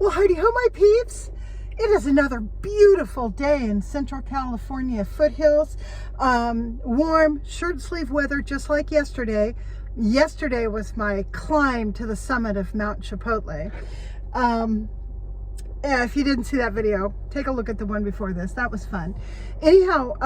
Well, howdy ho, my peeps. It is another beautiful day in Central California foothills. Warm shirt sleeve weather, just like yesterday. Yesterday was my climb to the summit of Mount Chipotle. If you didn't see that video, take a look at the one before this. That was fun. Anyhow,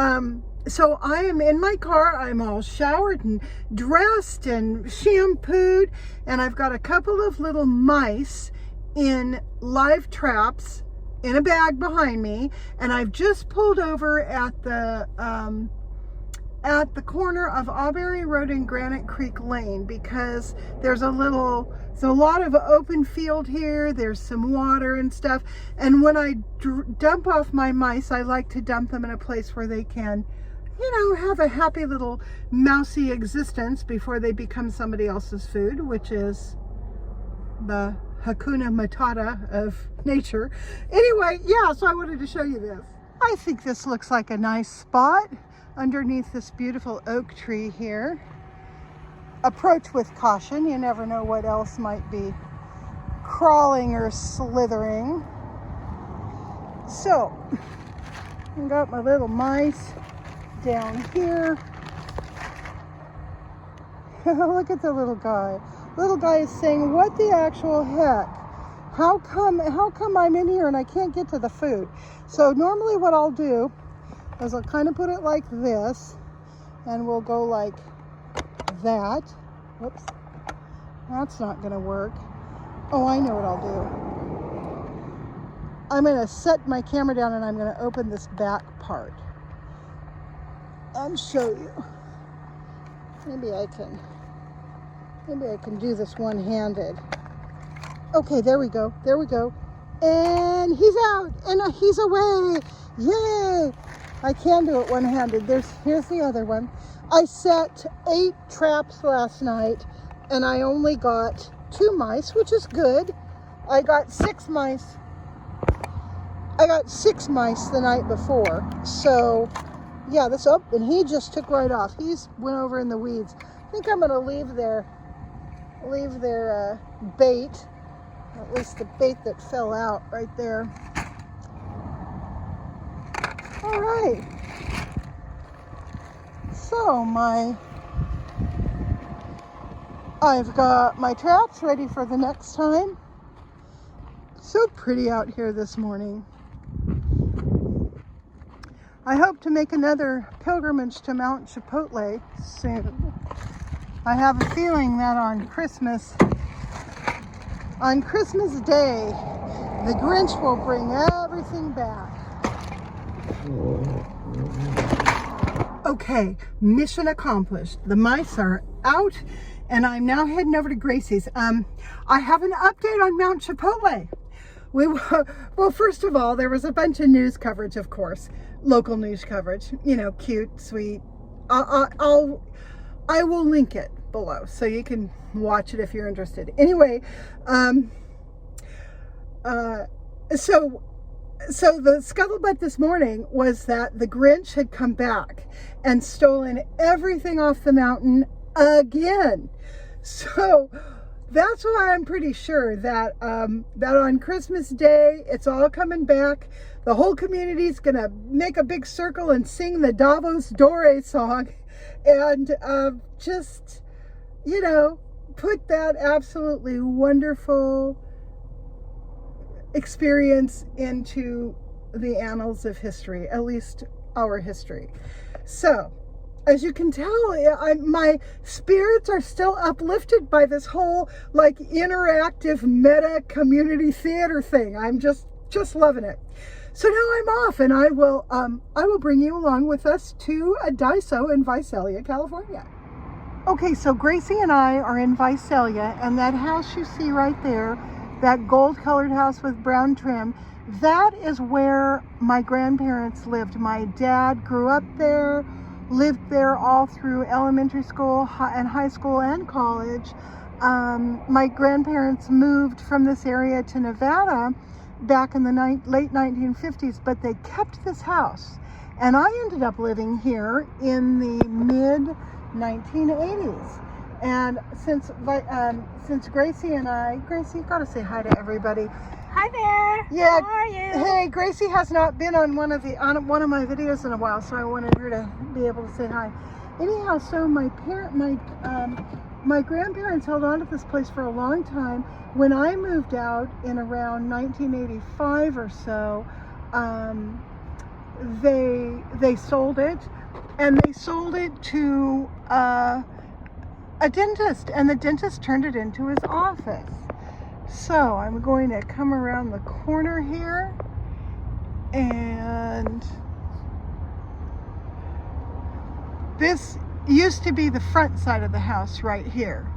so I am in my car. I'm all showered and dressed and shampooed, and I've got a couple of little mice in live traps in a bag behind me, and I've just pulled over at the corner of Auberry Road and Granite Creek Lane because there's a lot of open field here. There's some water and stuff, and when I dump off my mice, I like to dump them in a place where they can, you know, have a happy little mousy existence before they become somebody else's food, which is the Hakuna Matata of nature. Anyway, yeah, so I wanted to show you this. I think this looks like a nice spot underneath this beautiful oak tree here. Approach with caution. You never know what else might be crawling or slithering. So, I got my little mice down here. Look at the little guy. Little guy is saying, what the actual heck? How come I'm in here and I can't get to the food? So normally what I'll do is I'll kind of put it like this, and we'll go like that. Whoops, that's not gonna work. Oh, I know what I'll do. I'm gonna set my camera down and I'm gonna open this back part and show you. Maybe I can do this one-handed. Okay, there we go. And he's out, and he's away. Yay! I can do it one-handed. Here's the other one. I set 8 traps last night, and I only got 2 mice, which is good. I got 6 mice. I got 6 mice the night before. So, yeah, and he just took right off. He's went over in the weeds. I think I'm gonna leave their bait, at least the bait that fell out right there. All right, so I've got my traps ready for the next time. So pretty out here this morning. I hope to make another pilgrimage to Mount Chipotle soon. I have a feeling that on Christmas Day, the Grinch will bring everything back. Okay, mission accomplished. The mice are out, and I'm now heading over to Gracie's. I have an update on Mount Chipotle. Well, first of all, there was a bunch of news coverage, of course, local news coverage. You know, cute, sweet. I will link it below so you can watch it if you're interested. Anyway, so the scuttlebutt this morning was that the Grinch had come back and stolen everything off the mountain again. So that's why I'm pretty sure that that on Christmas Day, it's all coming back. The whole community's gonna make a big circle and sing the Davos Dore song, and just, you know, put that absolutely wonderful experience into the annals of history, at least our history. So, as you can tell, my spirits are still uplifted by this whole like interactive meta community theater thing. I'm just loving it. So now I'm off, and I will bring you along with us to a Daiso in Visalia, California. Okay, so Gracie and I are in Visalia, and that house you see right there, that gold-colored house with brown trim, that is where my grandparents lived. My dad grew up there, lived there all through elementary school and high school and college. My grandparents moved from this area to Nevada back in the late 1950s, but they kept this house. And I ended up living here in the mid 1980s. And since Gracie and I, Gracie, you gotta say hi to everybody. Hi there. Yeah. How are you? Hey, Gracie has not been on one of my videos in a while, so I wanted her to be able to say hi. Anyhow, so my grandparents held on to this place for a long time. When I moved out in around 1985 or so, they sold it, and they sold it to a dentist, and the dentist turned it into his office. So I'm going to come around the corner here, and this used to be the front side of the house right here.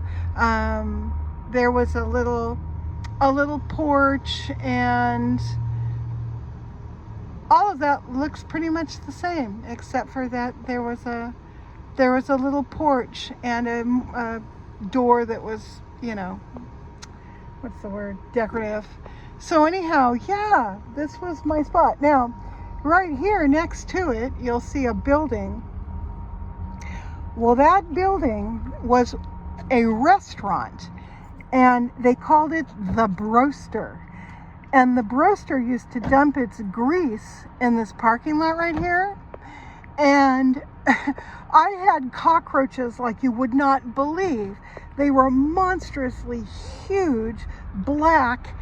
There was a little porch, and all of that looks pretty much the same, except for that there was a little porch and a door that was, you know, what's the word, decorative. So anyhow, yeah, this was my spot. Now, right here next to it, you'll see a building. Well, that building was a restaurant, and they called it the Broaster. And the Broaster used to dump its grease in this parking lot right here. And I had cockroaches like you would not believe. They were monstrously huge black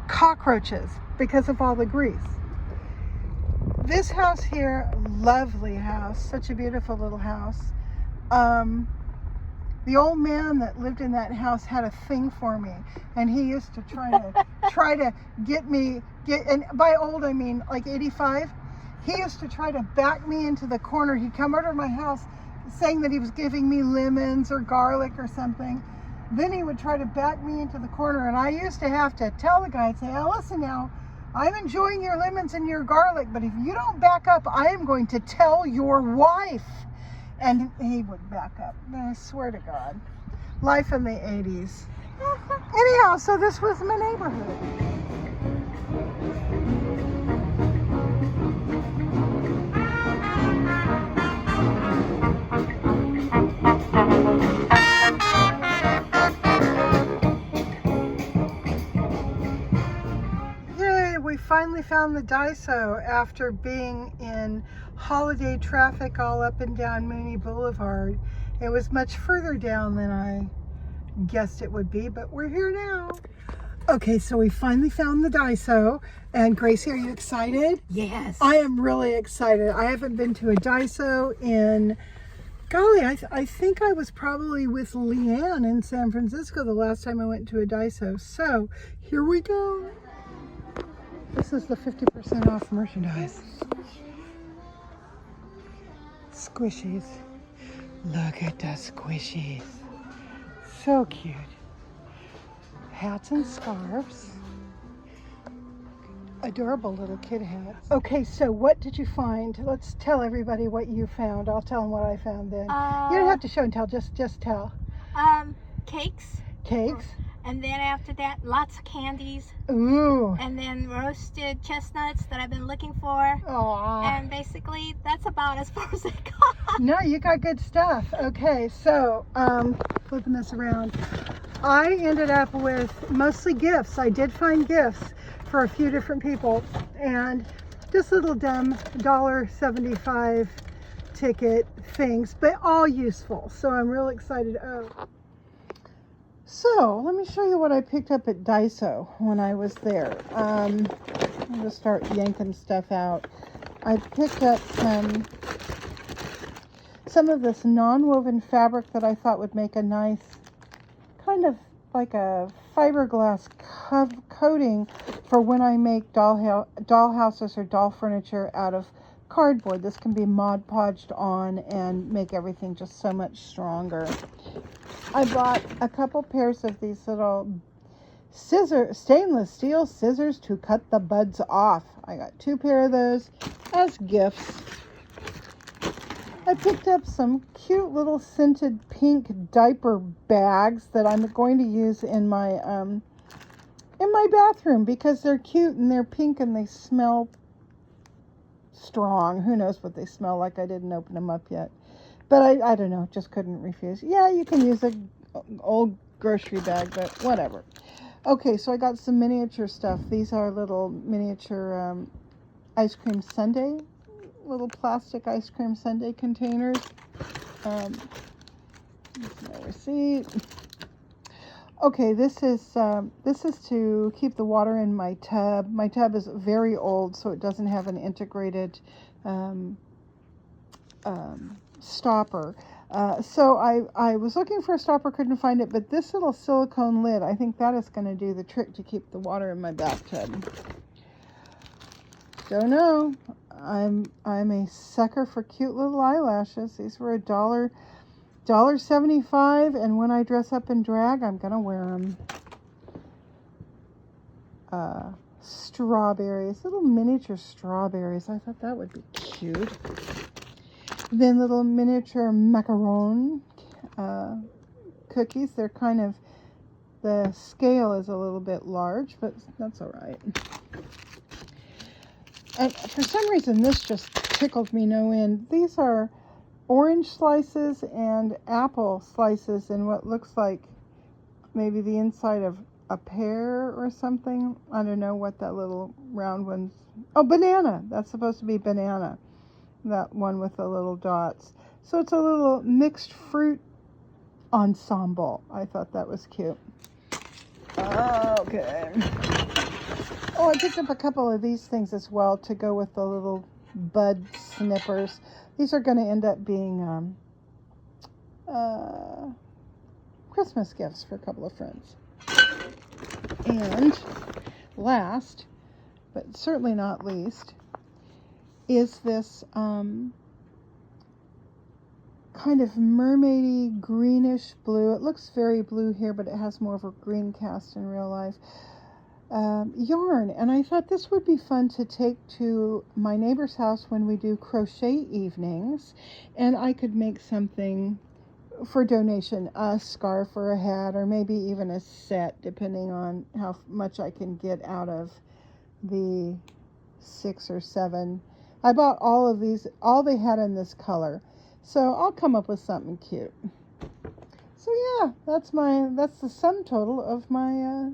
cockroaches because of all the grease. This house here, lovely house, such a beautiful little house. The old man that lived in that house had a thing for me, and he used to try to get, and by old I mean like 85. He used to try to back me into the corner. He'd come over to my house saying that he was giving me lemons or garlic or something. Then he would try to back me into the corner, and I used to have to tell the guy, I'd say, oh, listen now, I'm enjoying your lemons and your garlic, but if you don't back up, I am going to tell your wife. And he would back up. I swear to God. Life in the 80s. Anyhow, so this was my neighborhood. Yay, we finally found the Daiso after being in holiday traffic all up and down Mooney Boulevard. It was much further down than I guessed it would be, but we're here now. Okay, so we finally found the Daiso. And Gracie, are you excited? Yes. I am really excited. I haven't been to a Daiso in, golly, I think I was probably with Leanne in San Francisco the last time I went to a Daiso. So here we go. This is the 50% off merchandise. Squishies. Look at the squishies. So cute. Hats and scarves. Adorable little kid hats. Okay, so what did you find? Let's tell everybody what you found. I'll tell them what I found then. You don't have to show and tell, just tell. Cakes. Cakes. And then after that, lots of candies. Ooh. And then roasted chestnuts that I've been looking for. Aww. And basically, that's about as far as it got. No, you got good stuff. Okay, so, flipping this around. I ended up with mostly gifts. I did find gifts for a few different people. And just little dumb $1.75 ticket things, but all useful. So I'm real excited. Oh. So, let me show you what I picked up at Daiso when I was there. I'm going to start yanking stuff out. I picked up some of this non-woven fabric that I thought would make a nice, kind of like a fiberglass coating for when I make doll houses or doll furniture out of cardboard. This can be Mod Podged on and make everything just so much stronger. I bought a couple pairs of these little stainless steel scissors to cut the buds off. I got 2 pairs of those as gifts. I picked up some cute little scented pink diaper bags that I'm going to use in my bathroom because they're cute and they're pink and they smell strong. Who knows what they smell like? I didn't open them up yet. But I don't know, just couldn't refuse. Yeah, you can use an old grocery bag, but whatever. Okay, so I got some miniature stuff. These are little miniature ice cream sundae, little plastic ice cream sundae containers. Here's my receipt. Okay, this is to keep the water in my tub. My tub is very old, so it doesn't have an integrated stopper. So I was looking for a stopper, couldn't find it, but this little silicone lid, I think that is going to do the trick to keep the water in my bathtub. Don't know. I'm a sucker for cute little eyelashes. These were $1.75, and when I dress up in drag, I'm gonna wear them. Strawberries, little miniature strawberries. I thought that would be cute. Then little miniature macaron cookies. They're kind of, the scale is a little bit large, but that's all right. And for some reason, this just tickled me no end. These are orange slices and apple slices in what looks like maybe the inside of a pear or something. I don't know what that little round one's. Oh, banana. That's supposed to be banana. That one with the little dots. So it's a little mixed fruit ensemble. I thought that was cute. Okay. Oh, I picked up a couple of these things as well to go with the little bud snippers. These are going to end up being Christmas gifts for a couple of friends. And last, but certainly not least, is this kind of mermaidy greenish blue. It looks very blue here, but it has more of a green cast in real life. Yarn, and I thought this would be fun to take to my neighbor's house when we do crochet evenings, and I could make something for donation, a scarf or a hat, or maybe even a set, depending on how much I can get out of the 6 or 7. I bought all of these, all they had in this color, so I'll come up with something cute. So yeah, that's the sum total of my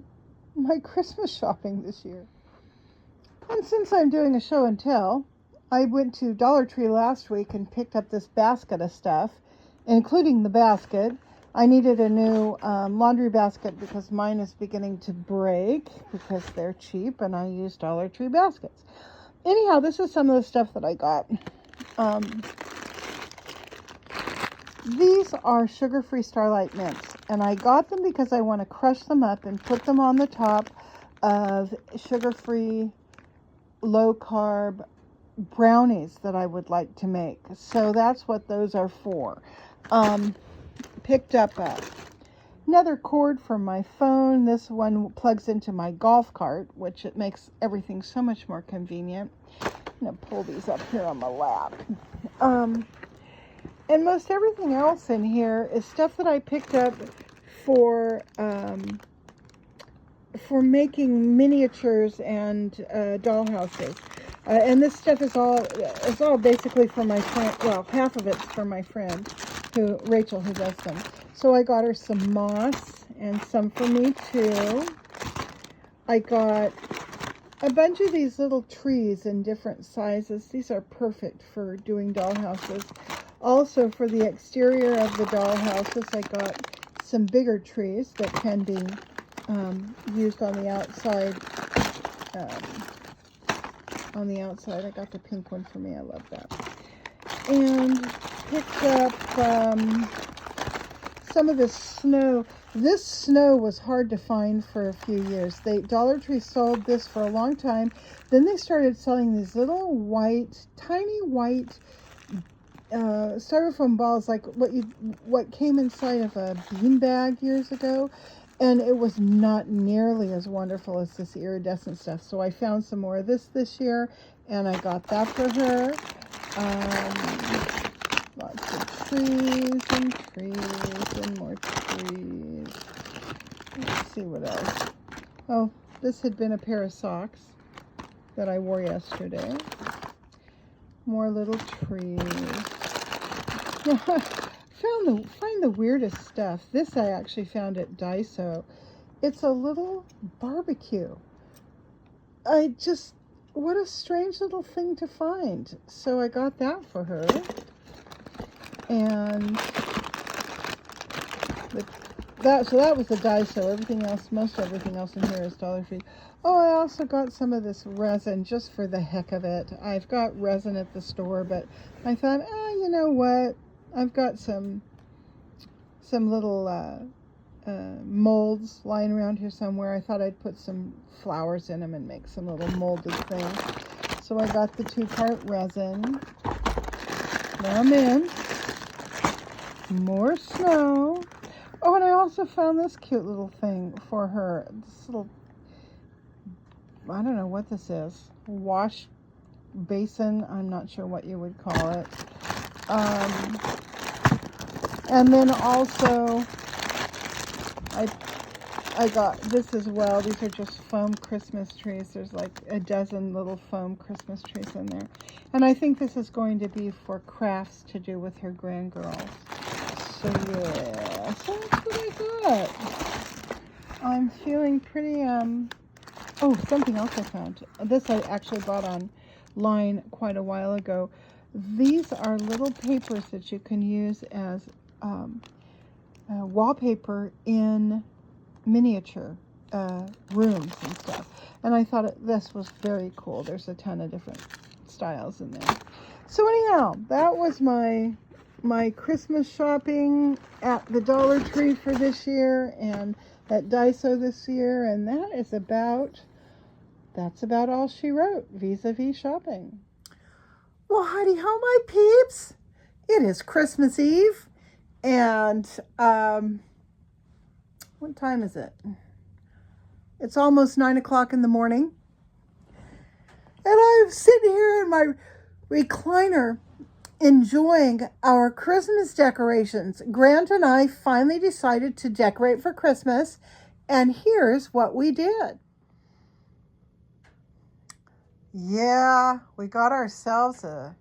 Christmas shopping this year. And since I'm doing a show and tell, I went to Dollar Tree last week and picked up this basket of stuff, including the basket. I needed a new laundry basket because mine is beginning to break because they're cheap and I use Dollar Tree baskets. Anyhow, this is some of the stuff that I got. These are sugar-free Starlight Mints, and I got them because I want to crush them up and put them on the top of sugar-free, low-carb brownies that I would like to make. So that's what those are for. Picked up another cord for my phone. This one plugs into my golf cart, which it makes everything so much more convenient. I'm going to pull these up here on my lap. And most everything else in here is stuff that I picked up for making miniatures and dollhouses. And this stuff is all basically for my friend. Well, half of it's for my friend, Rachel, who does them. So I got her some moss and some for me too. I got a bunch of these little trees in different sizes. These are perfect for doing dollhouses. Also, for the exterior of the dollhouses, I got some bigger trees that can be used on the outside. I got the pink one for me. I love that. And picked up some of this snow. This snow was hard to find for a few years. Dollar Tree sold this for a long time. Then they started selling these little tiny white styrofoam balls, like what came inside of a bean bag years ago, and it was not nearly as wonderful as this iridescent stuff. So I found some more of this year, and I got that for her. Lots of trees and more trees. Let's see what else. Oh, this had been a pair of socks that I wore yesterday. More little trees. Find the weirdest stuff. This I actually found at Daiso. It's a little barbecue. What a strange little thing to find. So I got that for her. And that was the Daiso. Most everything else in here is Dollar Tree. Oh, I also got some of this resin just for the heck of it. I've got resin at the store, but I thought, you know what? I've got some little molds lying around here somewhere. I thought I'd put some flowers in them and make some little molded things. So I got the 2-part resin. There I'm in. More snow. Oh, and I also found this cute little thing for her. This little, I don't know what this is. Wash basin. I'm not sure what you would call it. And then also, I got this as well. These are just foam Christmas trees. There's like a dozen little foam Christmas trees in there. And I think this is going to be for crafts to do with her grandgirls. So yeah, so that's what I got. I'm feeling pretty, oh, something else I found. This I actually bought online quite a while ago. These are little papers that you can use as wallpaper in miniature rooms and stuff. And I thought this was very cool. There's a ton of different styles in there. So anyhow, that was my Christmas shopping at the Dollar Tree for this year and at Daiso this year. And that's about all she wrote vis-a-vis shopping. Well, howdy ho, my peeps. It is Christmas Eve. And what time is it? It's almost 9 o'clock in the morning. And I'm sitting here in my recliner enjoying our Christmas decorations. Grant and I finally decided to decorate for Christmas. And here's what we did. Yeah, we got ourselves a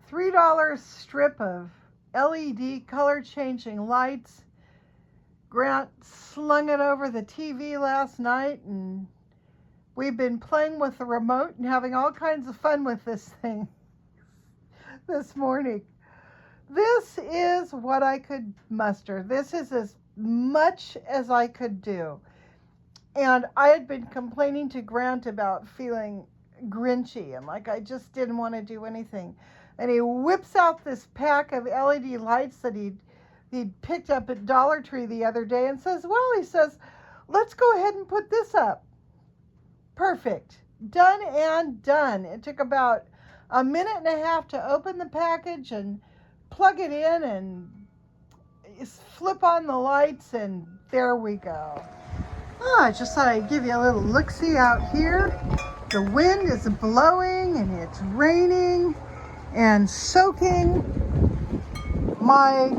$3 strip of LED color changing lights. Grant slung it over the TV last night, and we've been playing with the remote and having all kinds of fun with this thing this morning. This is what I could muster. This is as much as I could do. And I had been complaining to Grant about feeling grinchy and like I just didn't want to do anything. And he whips out this pack of LED lights that he'd picked up at Dollar Tree the other day and says, well, he says, let's go ahead and put this up. Perfect. Done and done. It took about a minute and a half to open the package and plug it in and flip on the lights, and there we go. I just thought I'd give you a little look-see out here. The wind is blowing and it's raining and soaking my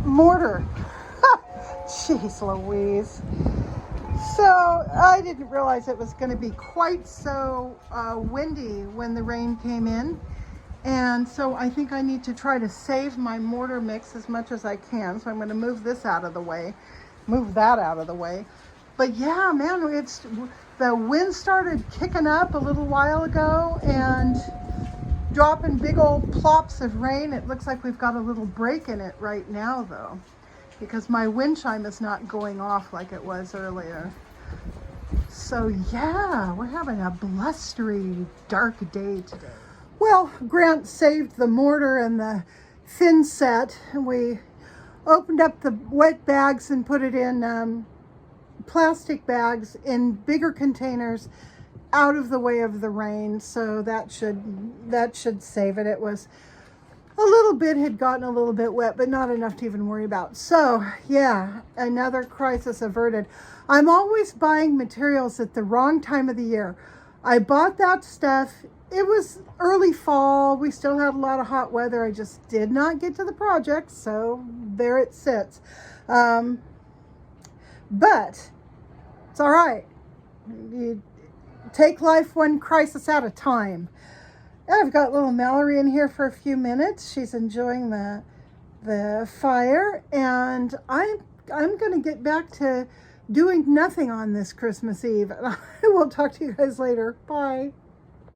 mortar. Jeez Louise. So I didn't realize it was going to be quite so windy when the rain came in. And so I think I need to try to save my mortar mix as much as I can. So I'm going to move this out of the way. Move that out of the way. But yeah, man, the wind started kicking up a little while ago and dropping big old plops of rain. It looks like we've got a little break in it right now though, because my wind chime is not going off like it was earlier. So yeah, we're having a blustery, dark day today. Well, Grant saved the mortar and the thin set. We opened up the wet bags and put it in plastic bags in bigger containers out of the way of the rain. So that should save it. It was a little bit, had gotten a little bit wet, but not enough to even worry about. So yeah, another crisis averted. I'm always buying materials at the wrong time of the year. I bought that stuff. It was early fall. We still had a lot of hot weather. I just did not get to the project, so there it sits. But it's all right. You take life one crisis at a time. I've got little Mallory in here for a few minutes. She's enjoying the fire, and I'm I'm going to get back to doing nothing on this Christmas Eve. And I will talk to you guys later. Bye.